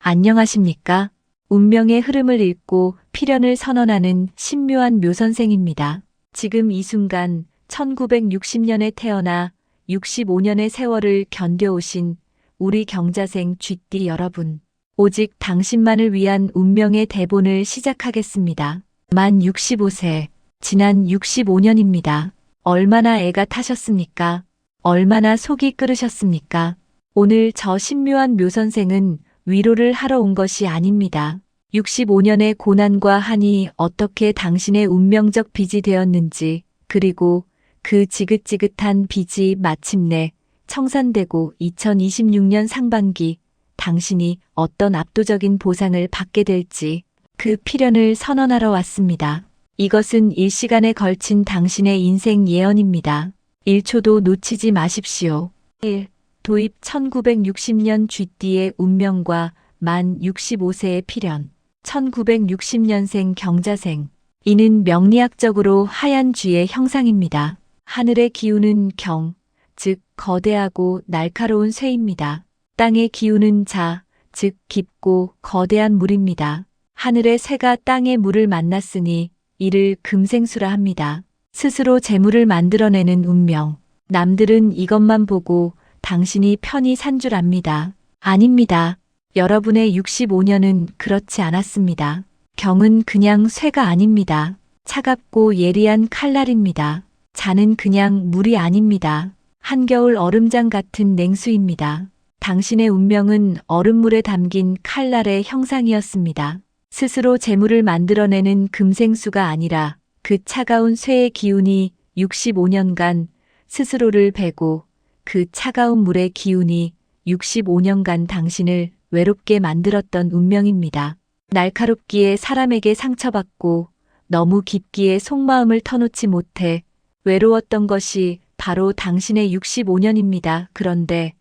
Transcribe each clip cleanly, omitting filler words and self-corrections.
안녕하십니까? 운명의 흐름을 읽고 필연을 선언하는 신묘한 묘선생입니다. 지금 이 순간 1960년에 태어나 65년의 세월을 견뎌오신 우리 경자생 쥐띠 여러분. 오직 당신만을 위한 운명의 대본을 시작하겠습니다. 만 65세, 지난 65년입니다. 얼마나 애가 타셨습니까? 얼마나 속이 끓으셨습니까? 오늘 저 신묘한 묘선생은 위로를 하러 온 것이 아닙니다. 65년의 고난과 한이 어떻게 당신의 운명적 빚이 되었는지, 그리고 그 지긋지긋한 빚이 마침내 청산되고 2026년 상반기 당신이 어떤 압도적인 보상을 받게 될지 그 필연을 선언하러 왔습니다. 이것은 일시간에 걸친 당신의 인생 예언입니다. 1초도 놓치지 마십시오. 1. 도입 1960년 쥐띠의 운명과 만 65세의 필연. 1960년생 경자생. 이는 명리학적으로 하얀 쥐의 형상입니다. 하늘의 기운은 경, 즉 거대하고 날카로운 쇠입니다. 땅의 기운은 자, 즉 깊고 거대한 물입니다. 하늘의 쇠가 땅의 물을 만났으니 이를 금생수라 합니다. 스스로 재물을 만들어내는 운명. 남들은 이것만 보고 당신이 편히 산 줄 압니다. 아닙니다. 여러분의 65년은 그렇지 않았습니다. 경은 그냥 쇠가 아닙니다. 차갑고 예리한 칼날입니다. 자는 그냥 물이 아닙니다. 한겨울 얼음장 같은 냉수입니다. 당신의 운명은 얼음물에 담긴 칼날의 형상이었습니다. 스스로 재물을 만들어내는 금생수가 아니라 그 차가운 쇠의 기운이 65년간 스스로를 베고 그 차가운 물의 기운이 65년간 당신을 외롭게 만들었던 운명입니다. 날카롭기에 사람에게 상처받고 너무 깊기에 속마음을 터놓지 못해 외로웠던 것이 바로 당신의 65년입니다. 그런데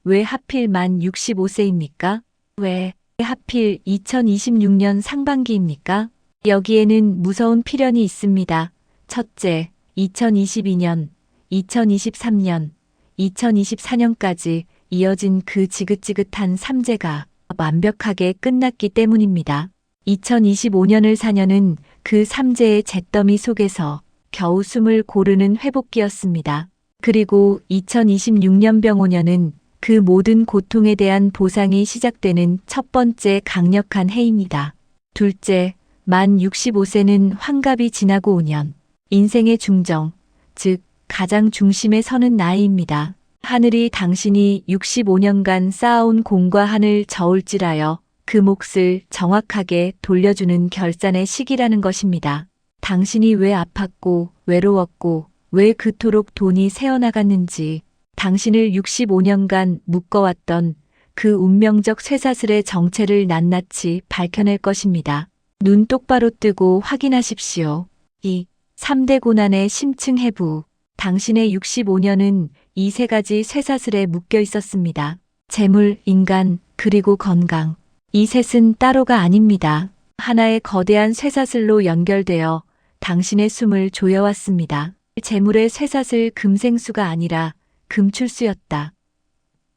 왜 하필 만 65세입니까? 왜 하필 2026년 상반기입니까? 여기에는 무서운 필연이 있습니다. 첫째, 2022년, 2023년, 2024년까지 이어진 그 지긋지긋한 삼재가 완벽하게 끝났기 때문입니다. 2025년을 사녀는 그 삼재의 잿더미 속에서 겨우 숨을 고르는 회복기였습니다. 그리고 2026년 병오년은 그 모든 고통에 대한 보상이 시작되는 첫 번째 강력한 해입니다. 둘째, 만 65세는 환갑이 지나고 5년, 인생의 중정, 즉 가장 중심에 서는 나이입니다. 하늘이 당신이 65년간 쌓아온 공과 한을 저울질하여 그 몫을 정확하게 돌려주는 결산의 시기라는 것입니다. 당신이 왜 아팠고 외로웠고 왜 그토록 돈이 새어나갔는지, 당신을 65년간 묶어왔던 그 운명적 쇠사슬의 정체를 낱낱이 밝혀낼 것입니다. 눈 똑바로 뜨고 확인하십시오. 2. 3대 고난의 심층 해부. 당신의 65년은 이 세 가지 쇠사슬에 묶여 있었습니다. 재물, 인간, 그리고 건강. 이 셋은 따로가 아닙니다. 하나의 거대한 쇠사슬로 연결되어 당신의 숨을 조여왔습니다. 재물의 쇠사슬 금생수가 아니라 금출수였다.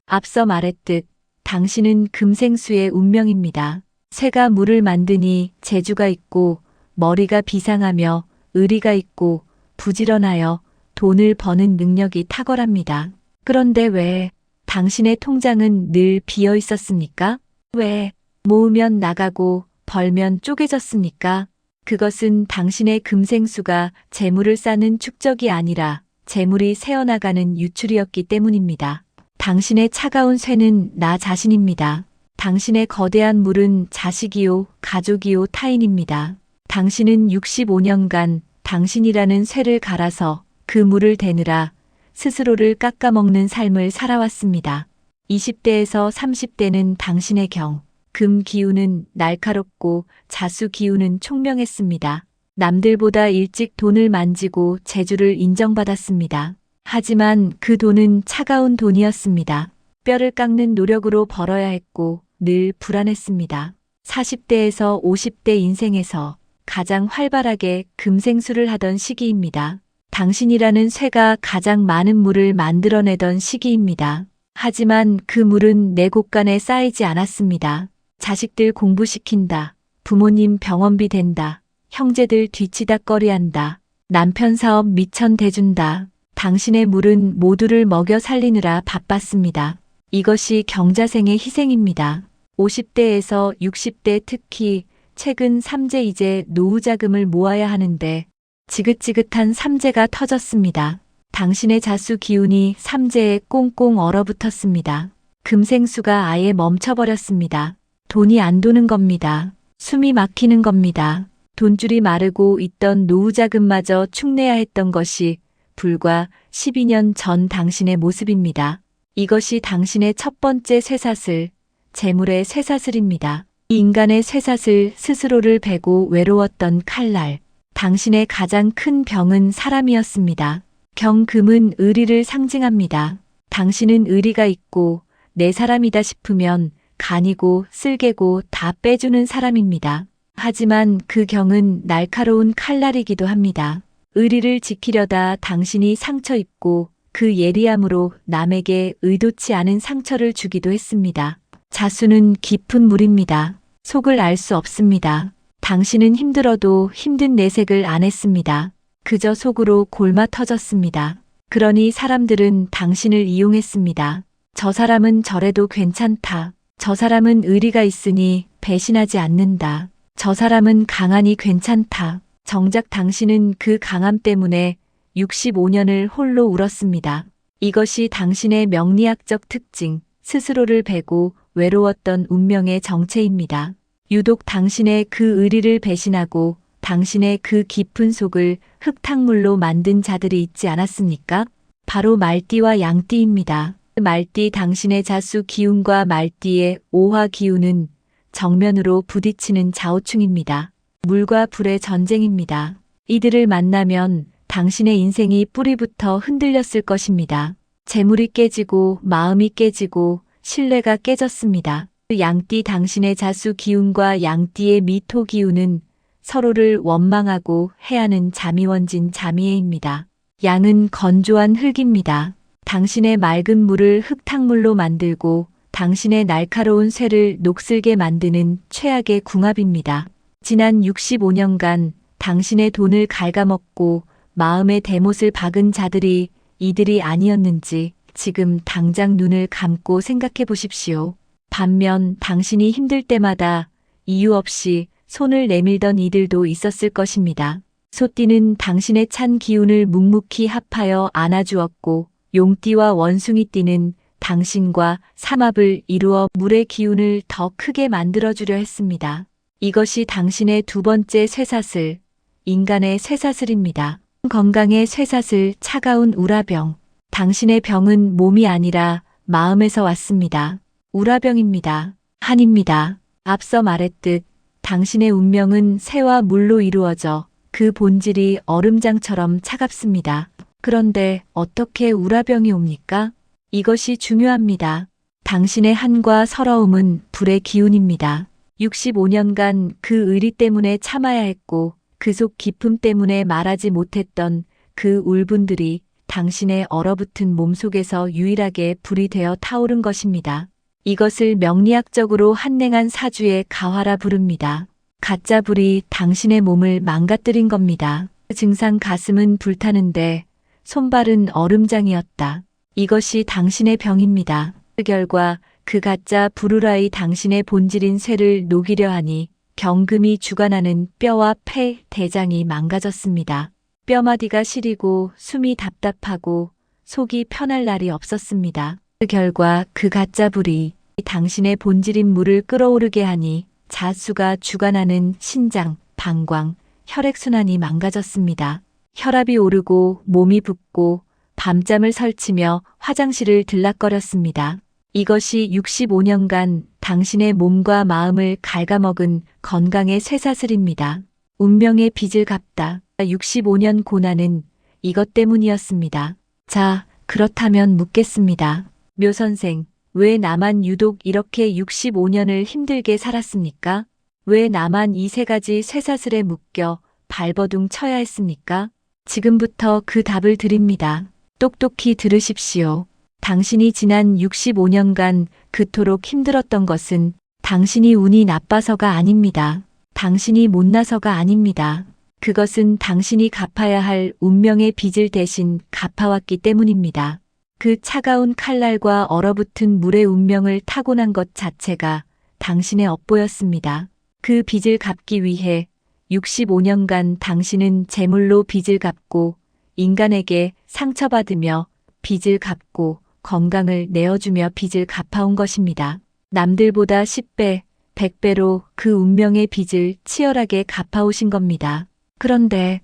앞서 말했듯 당신은 금생수의 운명입니다. 쇠가 물을 만드니 재주가 있고 머리가 비상하며 의리가 있고 부지런하여 돈을 버는 능력이 탁월합니다. 그런데 왜 당신의 통장은 늘 비어 있었습니까? 왜 모으면 나가고 벌면 쪼개졌습니까? 그것은 당신의 금생수가 재물을 쌓는 축적이 아니라 재물이 새어나가는 유출이었기 때문입니다. 당신의 차가운 쇠는 나 자신입니다. 당신의 거대한 물은 자식이요, 가족이요, 타인입니다. 당신은 65년간 당신이라는 쇠를 갈아서 그 물을 대느라 스스로를 깎아먹는 삶을 살아왔습니다. 20대에서 30대는 당신의 경, 금 기운은 날카롭고 자수 기운은 총명했습니다. 남들보다 일찍 돈을 만지고 재주를 인정받았습니다. 하지만 그 돈은 차가운 돈이었습니다. 뼈를 깎는 노력으로 벌어야 했고 늘 불안했습니다. 40대에서 50대 인생에서 가장 활발하게 금생수를 하던 시기입니다. 당신이라는 쇠가 가장 많은 물을 만들어내던 시기입니다. 하지만 그 물은 내 곳간에 쌓이지 않았습니다. 자식들 공부시킨다. 부모님 병원비 댄다. 형제들 뒤치다꺼리한다. 남편 사업 미천 대준다. 당신의 물은 모두를 먹여 살리느라 바빴습니다. 이것이 경자생의 희생입니다. 50대에서 60대 특히 최근 삼재 이제 노후 자금을 모아야 하는데 지긋지긋한 삼재가 터졌습니다. 당신의 자수 기운이 삼재에 꽁꽁 얼어붙었습니다. 금생수가 아예 멈춰버렸습니다. 돈이 안 도는 겁니다. 숨이 막히는 겁니다. 돈줄이 마르고 있던 노후 자금마저 축내야 했던 것이 불과 12년 전 당신의 모습입니다. 이것이 당신의 첫 번째 쇠사슬, 재물의 쇠사슬입니다. 이 인간의 쇠사슬 스스로를 베고 외로웠던 칼날. 당신의 가장 큰 병은 사람이었습니다. 경금은 의리를 상징합니다. 당신은 의리가 있고 내 사람이다 싶으면 간이고 쓸개고 다 빼주는 사람입니다. 하지만 그 경은 날카로운 칼날이기도 합니다. 의리를 지키려다 당신이 상처 입고 그 예리함으로 남에게 의도치 않은 상처를 주기도 했습니다. 자수는 깊은 물입니다. 속을 알 수 없습니다. 당신은 힘들어도 힘든 내색을 안 했습니다. 그저 속으로 골마 터졌습니다. 그러니 사람들은 당신을 이용했습니다. 저 사람은 저래도 괜찮다. 저 사람은 의리가 있으니 배신하지 않는다. 저 사람은 강하니 괜찮다. 정작 당신은 그 강함 때문에 65년을 홀로 울었습니다. 이것이 당신의 명리학적 특징, 스스로를 베고 외로웠던 운명의 정체입니다. 유독 당신의 그 의리를 배신하고 당신의 그 깊은 속을 흙탕물로 만든 자들이 있지 않았습니까? 바로 말띠와 양띠입니다. 말띠 당신의 자수 기운과 말띠의 오화 기운은 정면으로 부딪히는 좌우충입니다. 물과 불의 전쟁입니다. 이들을 만나면 당신의 인생이 뿌리부터 흔들렸을 것입니다. 재물이 깨지고 마음이 깨지고 신뢰가 깨졌습니다. 양띠 당신의 자수 기운과 양띠의 미토 기운은 서로를 원망하고 해하는 자미원진 자미애입니다. 양은 건조한 흙입니다. 당신의 맑은 물을 흙탕물로 만들고 당신의 날카로운 쇠를 녹슬게 만드는 최악의 궁합입니다. 지난 65년간 당신의 돈을 갉아먹고 마음의 대못을 박은 자들이 이들이 아니었는지 지금 당장 눈을 감고 생각해 보십시오. 반면 당신이 힘들 때마다 이유 없이 손을 내밀던 이들도 있었을 것입니다. 소띠는 당신의 찬 기운을 묵묵히 합하여 안아주었고 용띠와 원숭이띠는 당신과 삼합을 이루어 물의 기운을 더 크게 만들어주려 했습니다. 이것이 당신의 두 번째 쇠사슬, 인간의 쇠사슬입니다. 건강의 쇠사슬, 차가운 우라병. 당신의 병은 몸이 아니라 마음에서 왔습니다. 우라병입니다. 한입니다. 앞서 말했듯 당신의 운명은 새와 물로 이루어져 그 본질이 얼음장처럼 차갑습니다. 그런데 어떻게 우라병이 옵니까? 이것이 중요합니다. 당신의 한과 서러움은 불의 기운입니다. 65년간 그 의리 때문에 참아야 했고 그 속 깊음 때문에 말하지 못했던 그 울분들이 당신의 얼어붙은 몸속에서 유일하게 불이 되어 타오른 것입니다. 이것을 명리학적으로 한랭한 사주의 가화라 부릅니다. 가짜 불이 당신의 몸을 망가뜨린 겁니다. 증상 가슴은 불타는데 손발은 얼음장이었다. 이것이 당신의 병입니다. 그 결과 그 가짜 불우라이 당신의 본질인 쇠를 녹이려 하니 경금이 주관하는 뼈와 폐, 대장이 망가졌습니다. 뼈마디가 시리고 숨이 답답하고 속이 편할 날이 없었습니다. 그 결과 그 가짜 불이 당신의 본질인 물을 끓어오르게 하니 자수가 주관하는 신장, 방광, 혈액순환이 망가졌습니다. 혈압이 오르고 몸이 붓고 밤잠을 설치며 화장실을 들락거렸습니다. 이것이 65년간 당신의 몸과 마음을 갉아먹은 건강의 쇠사슬입니다. 운명의 빚을 갚다. 65년 고난은 이것 때문이었습니다. 자, 그렇다면 묻겠습니다. 묘 선생, 왜 나만 유독 이렇게 65년을 힘들게 살았습니까? 왜 나만 이 세 가지 쇠사슬에 묶여 발버둥 쳐야 했습니까? 지금부터 그 답을 드립니다. 똑똑히 들으십시오. 당신이 지난 65년간 그토록 힘들었던 것은 당신이 운이 나빠서가 아닙니다. 당신이 못나서가 아닙니다. 그것은 당신이 갚아야 할 운명의 빚을 대신 갚아왔기 때문입니다. 그 차가운 칼날과 얼어붙은 물의 운명을 타고난 것 자체가 당신의 업보였습니다. 그 빚을 갚기 위해 65년간 당신은 재물로 빚을 갚고 인간에게 상처받으며 빚을 갚고 건강을 내어주며 빚을 갚아온 것입니다. 남들보다 10배, 100배로 그 운명의 빚을 치열하게 갚아오신 겁니다. 그런데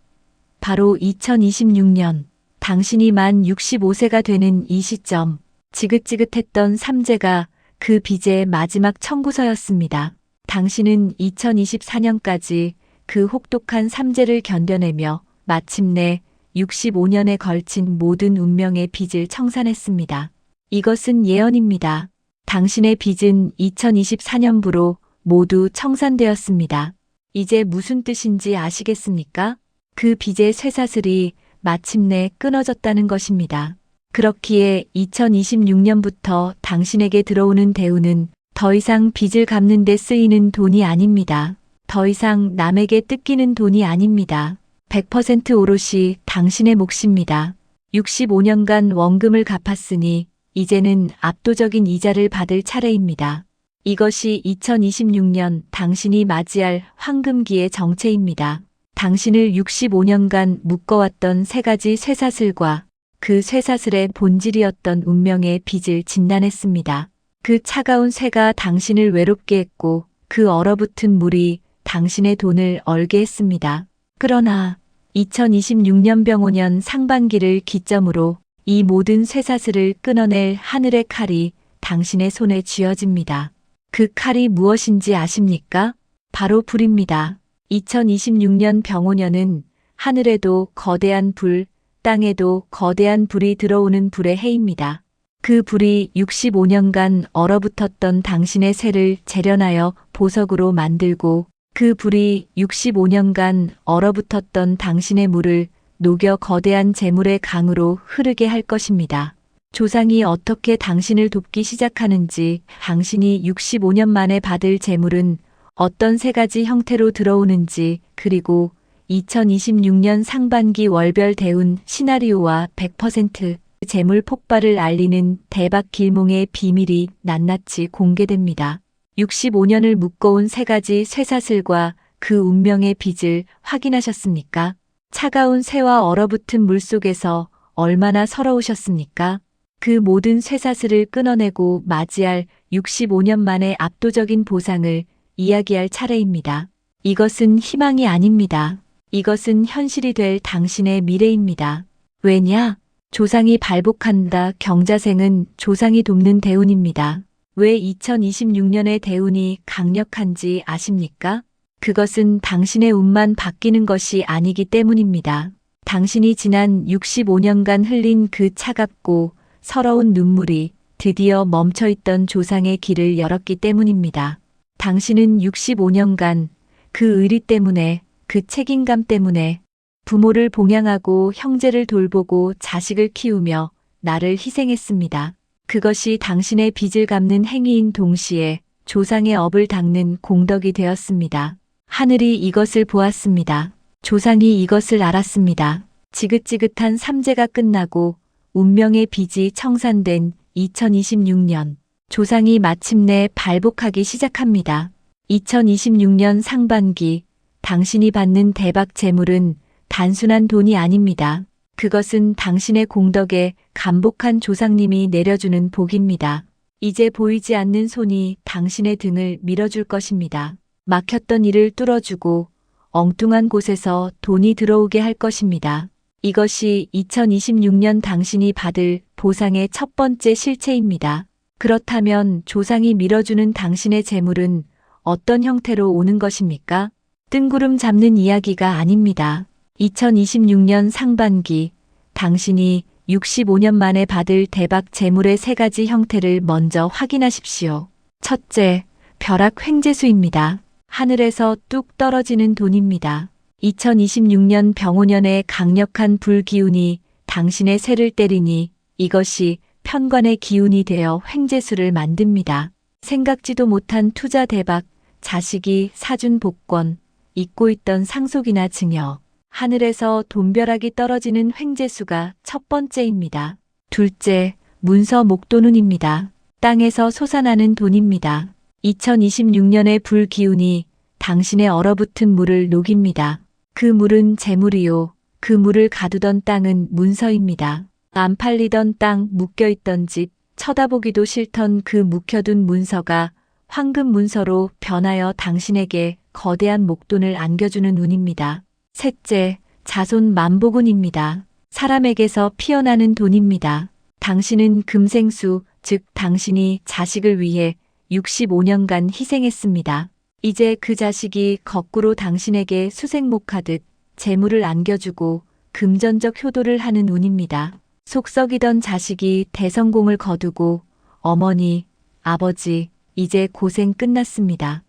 바로 2026년 당신이 만 65세가 되는 이 시점, 지긋지긋했던 삼재가 그 빚의 마지막 청구서였습니다. 당신은 2024년까지 그 혹독한 삼재를 견뎌내며 마침내 65년에 걸친 모든 운명의 빚을 청산했습니다. 이것은 예언입니다. 당신의 빚은 2024년부로 모두 청산되었습니다. 이제 무슨 뜻인지 아시겠습니까? 그 빚의 쇠사슬이 마침내 끊어졌다는 것입니다. 그렇기에 2026년부터 당신에게 들어오는 대우는 더 이상 빚을 갚는 데 쓰이는 돈이 아닙니다. 더 이상 남에게 뜯기는 돈이 아닙니다. 100% 오롯이 당신의 몫입니다. 65년간 원금을 갚았으니 이제는 압도적인 이자를 받을 차례입니다. 이것이 2026년 당신이 맞이할 황금기의 정체입니다. 당신을 65년간 묶어왔던 세 가지 쇠사슬과 그 쇠사슬의 본질이었던 운명의 빚을 진단했습니다. 그 차가운 쇠가 당신을 외롭게 했고 그 얼어붙은 물이 당신의 돈을 얼게 했습니다. 그러나 2026년 병오년 상반기를 기점으로 이 모든 쇠사슬을 끊어낼 하늘의 칼이 당신의 손에 쥐어집니다. 그 칼이 무엇인지 아십니까? 바로 불입니다. 2026년 병오년은 하늘에도 거대한 불, 땅에도 거대한 불이 들어오는 불의 해입니다. 그 불이 65년간 얼어붙었던 당신의 쇠를 재련하여 보석으로 만들고 그 불이 65년간 얼어붙었던 당신의 물을 녹여 거대한 재물의 강으로 흐르게 할 것입니다. 조상이 어떻게 당신을 돕기 시작하는지, 당신이 65년 만에 받을 재물은 어떤 세 가지 형태로 들어오는지, 그리고 2026년 상반기 월별 대운 시나리오와 100% 재물 폭발을 알리는 대박 길몽의 비밀이 낱낱이 공개됩니다. 65년을 묶어온 세 가지 쇠사슬과 그 운명의 빚을 확인하셨습니까? 차가운 쇠와 얼어붙은 물 속에서 얼마나 서러우셨습니까? 그 모든 쇠사슬을 끊어내고 맞이할 65년 만의 압도적인 보상을 이야기할 차례입니다. 이것은 희망이 아닙니다. 이것은 현실이 될 당신의 미래입니다. 왜냐? 조상이 발복한다. 경자생은 조상이 돕는 대운입니다. 왜 2026년의 대운이 강력한지 아십니까? 그것은 당신의 운만 바뀌는 것이 아니기 때문입니다. 당신이 지난 65년간 흘린 그 차갑고 서러운 눈물이 드디어 멈춰있던 조상의 길을 열었기 때문입니다. 당신은 65년간 그 의리 때문에, 그 책임감 때문에 부모를 봉양하고 형제를 돌보고 자식을 키우며 나를 희생했습니다. 그것이 당신의 빚을 갚는 행위인 동시에 조상의 업을 닦는 공덕이 되었습니다. 하늘이 이것을 보았습니다. 조상이 이것을 알았습니다. 지긋지긋한 삼재가 끝나고 운명의 빚이 청산된 2026년, 조상이 마침내 발복하기 시작합니다. 2026년 상반기, 당신이 받는 대박 재물은 단순한 돈이 아닙니다. 그것은 당신의 공덕에 감복한 조상님이 내려주는 복입니다. 이제 보이지 않는 손이 당신의 등을 밀어줄 것입니다. 막혔던 일을 뚫어주고 엉뚱한 곳에서 돈이 들어오게 할 것입니다. 이것이 2026년 당신이 받을 보상의 첫 번째 실체입니다. 그렇다면 조상이 밀어주는 당신의 재물은 어떤 형태로 오는 것입니까? 뜬구름 잡는 이야기가 아닙니다. 2026년 상반기, 당신이 65년 만에 받을 대박 재물의 세 가지 형태를 먼저 확인하십시오. 첫째, 벼락 횡재수입니다. 하늘에서 뚝 떨어지는 돈입니다. 2026년 병오년의 강력한 불기운이 당신의 쇠를 때리니 이것이 편관의 기운이 되어 횡재수를 만듭니다. 생각지도 못한 투자 대박, 자식이 사준 복권, 잊고 있던 상속이나 증여. 하늘에서 돈벼락이 떨어지는 횡재수가 첫 번째입니다. 둘째, 문서 목돈운입니다. 땅에서 솟아나는 돈입니다. 2026년의 불기운이 당신의 얼어붙은 물을 녹입니다. 그 물은 재물이요. 그 물을 가두던 땅은 문서입니다. 안 팔리던 땅, 묶여있던 집, 쳐다보기도 싫던 그 묵혀둔 문서가 황금 문서로 변하여 당신에게 거대한 목돈을 안겨주는 운입니다. 셋째, 자손 만복운입니다. 사람에게서 피어나는 돈입니다. 당신은 금생수, 즉 당신이 자식을 위해 65년간 희생했습니다. 이제 그 자식이 거꾸로 당신에게 수생목하듯 재물을 안겨주고 금전적 효도를 하는 운입니다. 속 썩이던 자식이 대성공을 거두고 어머니, 아버지, 이제 고생 끝났습니다.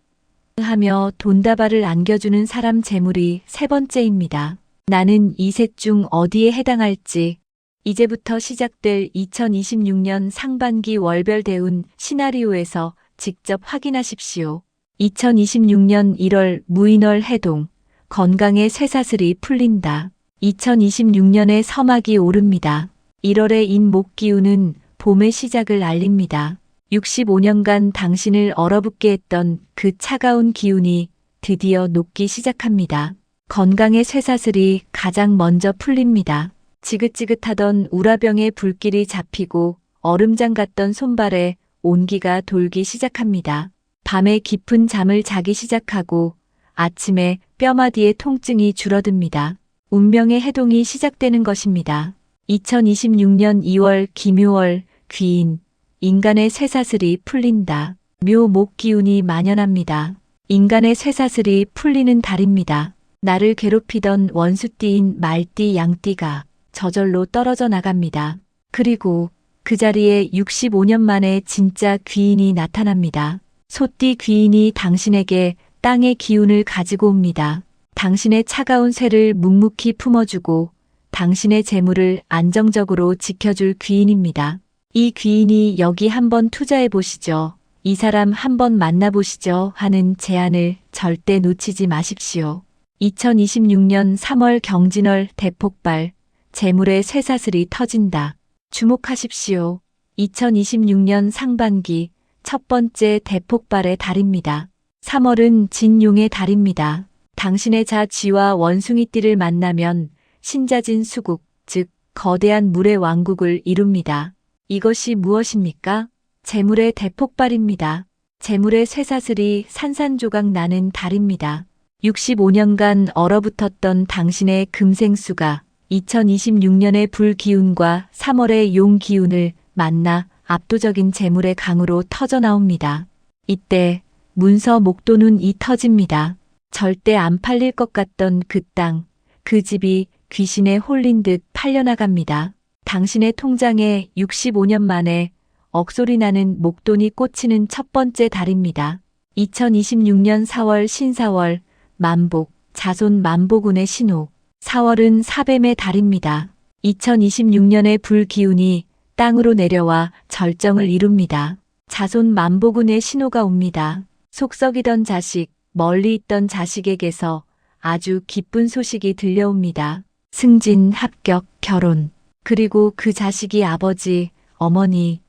하며 돈다발을 안겨주는 사람 재물이 세 번째입니다. 나는 이 셋 중 어디에 해당할지 이제부터 시작될 2026년 상반기 월별 대운 시나리오에서 직접 확인하십시오. 2026년 1월 무인월 해동, 건강의 쇠사슬이 풀린다. 2026년의 서막이 오릅니다. 1월의 인목기운은 봄의 시작을 알립니다. 65년간 당신을 얼어붙게 했던 그 차가운 기운이 드디어 녹기 시작합니다. 건강의 쇠사슬이 가장 먼저 풀립니다. 지긋지긋하던 우라병의 불길이 잡히고 얼음장 같던 손발에 온기가 돌기 시작합니다. 밤에 깊은 잠을 자기 시작하고 아침에 뼈마디의 통증이 줄어듭니다. 운명의 해동이 시작되는 것입니다. 2026년 2월 기묘월 귀인, 인간의 쇠사슬이 풀린다. 묘목 기운이 만연합니다. 인간의 쇠사슬이 풀리는 달입니다. 나를 괴롭히던 원수띠인 말띠, 양띠가 저절로 떨어져 나갑니다. 그리고 그 자리에 65년 만에 진짜 귀인이 나타납니다. 소띠 귀인이 당신에게 땅의 기운을 가지고 옵니다. 당신의 차가운 쇠를 묵묵히 품어주고 당신의 재물을 안정적으로 지켜줄 귀인입니다. 이 귀인이 여기 한번 투자해 보시죠. 이 사람 한번 만나보시죠 하는 제안을 절대 놓치지 마십시오. 2026년 3월 경진월 대폭발, 재물의 쇠사슬이 터진다. 주목하십시오. 2026년 상반기 첫 번째 대폭발의 달입니다. 3월은 진용의 달입니다. 당신의 자쥐와 원숭이띠를 만나면 신자진 수국, 즉 거대한 물의 왕국을 이룹니다. 이것이 무엇입니까? 재물의 대폭발입니다. 재물의 쇠사슬이 산산조각 나는 달입니다. 65년간 얼어붙었던 당신의 금생수가 2026년의 불기운과 3월의 용기운을 만나 압도적인 재물의 강으로 터져나옵니다. 이때 문서 목돈운이 터집니다. 절대 안 팔릴 것 같던 그 땅, 그 집이 귀신에 홀린 듯 팔려나갑니다. 당신의 통장에 65년 만에 억소리 나는 목돈이 꽂히는 첫 번째 달입니다. 2026년 4월 신사월, 만복, 자손 만복운의 신호. 4월은 사뱀의 달입니다. 2026년의 불기운이 땅으로 내려와 절정을 이룹니다. 자손 만복운의 신호가 옵니다. 속 썩이던 자식, 멀리 있던 자식에게서 아주 기쁜 소식이 들려옵니다. 승진, 합격, 결혼. 그리고 그 자식이 아버지, 어머니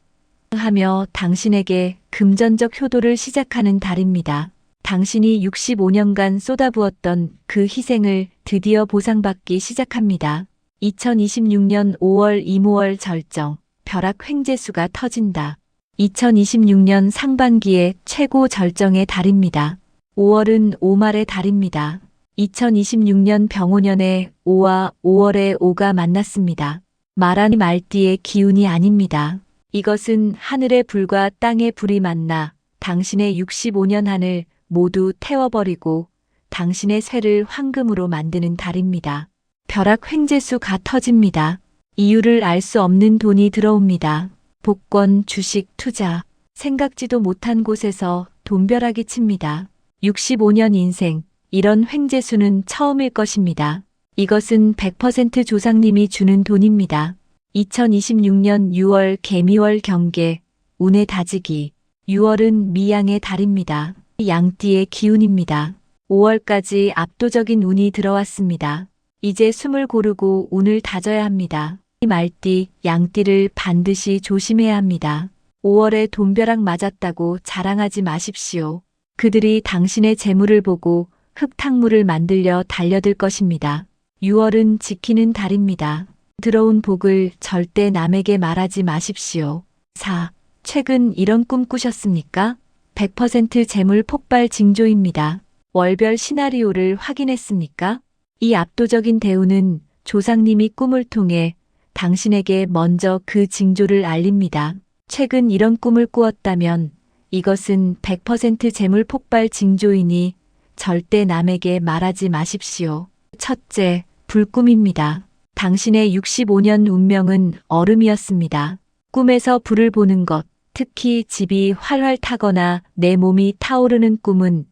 하며 당신에게 금전적 효도를 시작하는 달입니다. 당신이 65년간 쏟아부었던 그 희생을 드디어 보상받기 시작합니다. 2026년 5월 이모월 절정, 벼락 횡재수가 터진다. 2026년 상반기의 최고 절정의 달입니다. 5월은 오말의 달입니다. 2026년 병오년에 5와 5월에 5가 만났습니다. 말하니 말띠의 기운이 아닙니다. 이것은 하늘의 불과 땅의 불이 만나 당신의 65년 한을 모두 태워버리고 당신의 쇠를 황금으로 만드는 달입니다. 벼락 횡재수가 터집니다. 이유를 알 수 없는 돈이 들어옵니다. 복권, 주식, 투자, 생각지도 못한 곳에서 돈벼락이 칩니다. 65년 인생, 이런 횡재수는 처음일 것입니다. 이것은 100% 조상님이 주는 돈입니다. 2026년 6월 개미월 경계, 운의 다지기. 6월은 미양의 달입니다. 양띠의 기운입니다. 5월까지 압도적인 운이 들어왔습니다. 이제 숨을 고르고 운을 다져야 합니다. 말띠, 양띠를 반드시 조심해야 합니다. 5월에 돈벼락 맞았다고 자랑하지 마십시오. 그들이 당신의 재물을 보고 흙탕물을 만들려 달려들 것입니다. 6월은 지키는 달입니다. 들어온 복을 절대 남에게 말하지 마십시오. 4. 최근 이런 꿈 꾸셨습니까? 100% 재물 폭발 징조입니다. 월별 시나리오를 확인했습니까? 이 압도적인 대우는 조상님이 꿈을 통해 당신에게 먼저 그 징조를 알립니다. 최근 이런 꿈을 꾸었다면 이것은 100% 재물 폭발 징조이니 절대 남에게 말하지 마십시오. 첫째, 불꿈입니다. 당신의 65년 운명은 얼음이었습니다. 꿈에서 불을 보는 것, 특히 집이 활활 타거나 내 몸이 타오르는 꿈은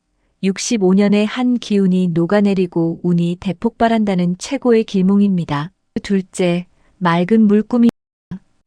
65년의 한 기운이 녹아내리고 운이 대폭발한다는 최고의 길몽입니다. 둘째, 맑은 물꿈입니다.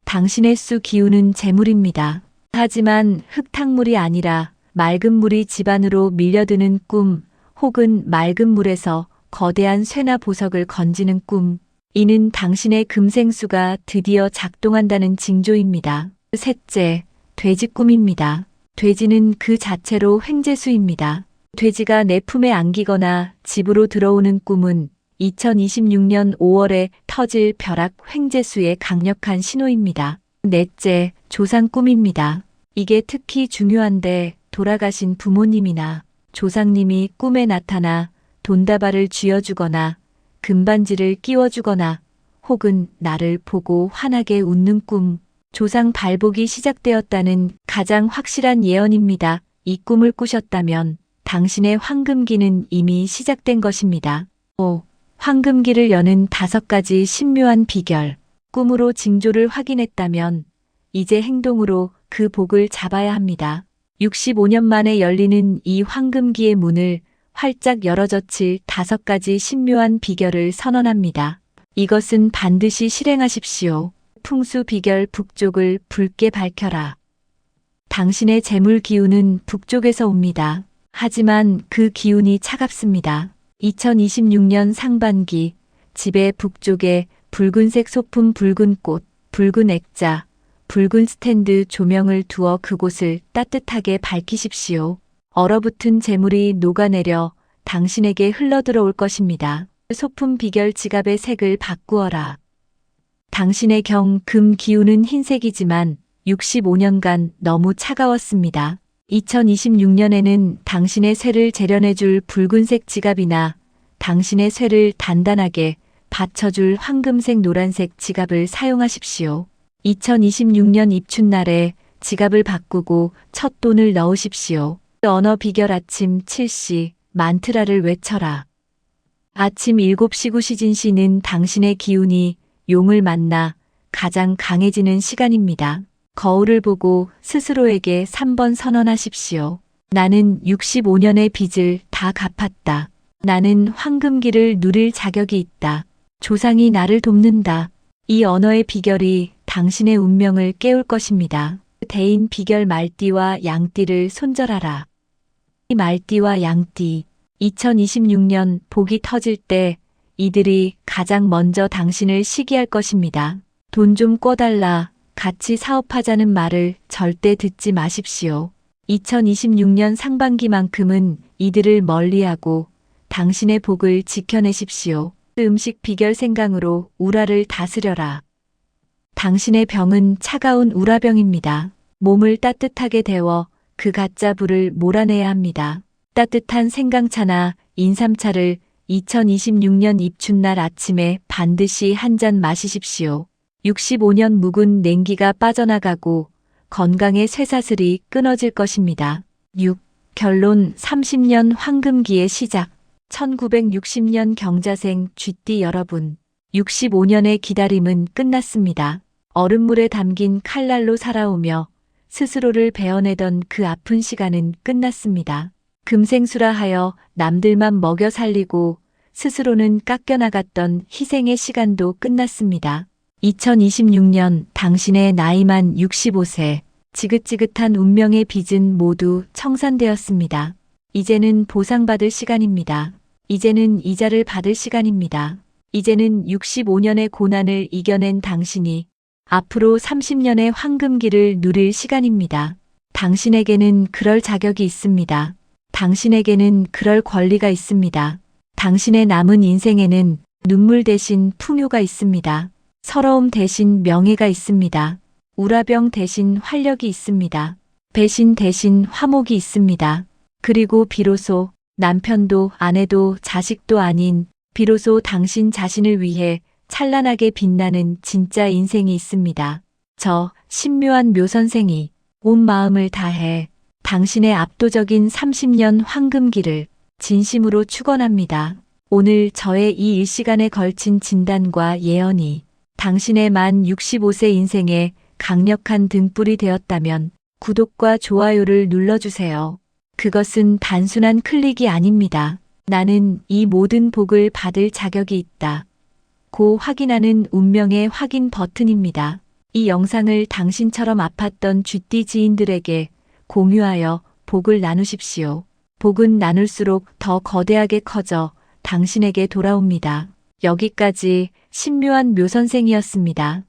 당신의 수 기운은 재물입니다. 하지만 흙탕물이 아니라 맑은 물이 집안으로 밀려드는 꿈, 혹은 맑은 물에서 거대한 쇠나 보석을 건지는 꿈, 이는 당신의 금생수가 드디어 작동한다는 징조입니다. 셋째, 돼지 꿈입니다. 돼지는 그 자체로 횡재수입니다. 돼지가 내 품에 안기거나 집으로 들어오는 꿈은 2026년 5월에 터질 벼락 횡재수의 강력한 신호입니다. 넷째, 조상 꿈입니다. 이게 특히 중요한데 돌아가신 부모님이나 조상님이 꿈에 나타나 돈다발을 쥐어주거나 금반지를 끼워주거나 혹은 나를 보고 환하게 웃는 꿈, 조상 발복이 시작되었다는 가장 확실한 예언입니다. 이 꿈을 꾸셨다면 당신의 황금기는 이미 시작된 것입니다. 5. 황금기를 여는 5가지 신묘한 비결. 꿈으로 징조를 확인했다면 이제 행동으로 그 복을 잡아야 합니다. 65년 만에 열리는 이 황금기의 문을 활짝 열어젖힐 5가지 신묘한 비결을 선언합니다. 이것은 반드시 실행하십시오. 풍수 비결 북쪽을 붉게 밝혀라. 당신의 재물 기운은 북쪽에서 옵니다. 하지만 그 기운이 차갑습니다. 2026년 상반기 집의 북쪽에 붉은색 소품, 붉은 꽃, 붉은 액자, 붉은 스탠드 조명을 두어 그곳을 따뜻하게 밝히십시오. 얼어붙은 재물이 녹아내려 당신에게 흘러들어올 것입니다. 소품 비결 지갑의 색을 바꾸어라. 당신의 금 기운은 흰색이지만 65년간 너무 차가웠습니다. 2026년에는 당신의 쇠를 재련해줄 붉은색 지갑이나 당신의 쇠를 단단하게 받쳐줄 황금색 노란색 지갑을 사용하십시오. 2026년 입춘날에 지갑을 바꾸고 첫 돈을 넣으십시오. 언어 비결 아침 7시 만트라를 외쳐라. 아침 7시 구시진시는 당신의 기운이 용을 만나 가장 강해지는 시간입니다. 거울을 보고 스스로에게 3번 선언하십시오. 나는 65년의 빚을 다 갚았다. 나는 황금기를 누릴 자격이 있다. 조상이 나를 돕는다. 이 언어의 비결이 당신의 운명을 깨울 것입니다. 대인 비결 말띠와 양띠를 손절하라. 말띠와 양띠, 2026년 복이 터질 때 이들이 가장 먼저 당신을 시기할 것입니다. 돈 좀 꿔달라, 같이 사업하자는 말을 절대 듣지 마십시오. 2026년 상반기만큼은 이들을 멀리하고 당신의 복을 지켜내십시오. 음식 비결 생강으로 우라를 다스려라. 당신의 병은 차가운 우라병입니다. 몸을 따뜻하게 데워 그 가짜 불을 몰아내야 합니다. 따뜻한 생강차나 인삼차를 2026년 입춘날 아침에 반드시 한 잔 마시십시오. 65년 묵은 냉기가 빠져나가고 건강의 쇠사슬이 끊어질 것입니다. 6. 결론 30년 황금기의 시작. 1960년 경자생 쥐띠 여러분, 65년의 기다림은 끝났습니다. 얼음물에 담긴 칼날로 살아오며 스스로를 베어내던 그 아픈 시간은 끝났습니다. 금생수라 하여 남들만 먹여 살리고 스스로는 깎여나갔던 희생의 시간도 끝났습니다. 2026년 당신의 나이만 65세, 지긋지긋한 운명의 빚은 모두 청산되었습니다. 이제는 보상받을 시간입니다. 이제는 이자를 받을 시간입니다. 이제는 65년의 고난을 이겨낸 당신이 앞으로 30년의 황금기를 누릴 시간입니다. 당신에게는 그럴 자격이 있습니다. 당신에게는 그럴 권리가 있습니다. 당신의 남은 인생에는 눈물 대신 풍요가 있습니다. 서러움 대신 명예가 있습니다. 우라병 대신 활력이 있습니다. 배신 대신 화목이 있습니다. 그리고 비로소 남편도 아내도 자식도 아닌 비로소 당신 자신을 위해 찬란하게 빛나는 진짜 인생이 있습니다. 저 신묘한 묘선생이 온 마음을 다해 당신의 압도적인 30년 황금기를 진심으로 축원합니다. 오늘 저의 이 일시간에 걸친 진단과 예언이 당신의 만 65세 인생에 강력한 등불이 되었다면 구독과 좋아요를 눌러주세요. 그것은 단순한 클릭이 아닙니다. 나는 이 모든 복을 받을 자격이 있다. 고 확인하는 운명의 확인 버튼입니다. 이 영상을 당신처럼 아팠던 쥐띠 지인들에게 공유하여 복을 나누십시오. 복은 나눌수록 더 거대하게 커져 당신에게 돌아옵니다. 여기까지 신묘한 묘선생이었습니다.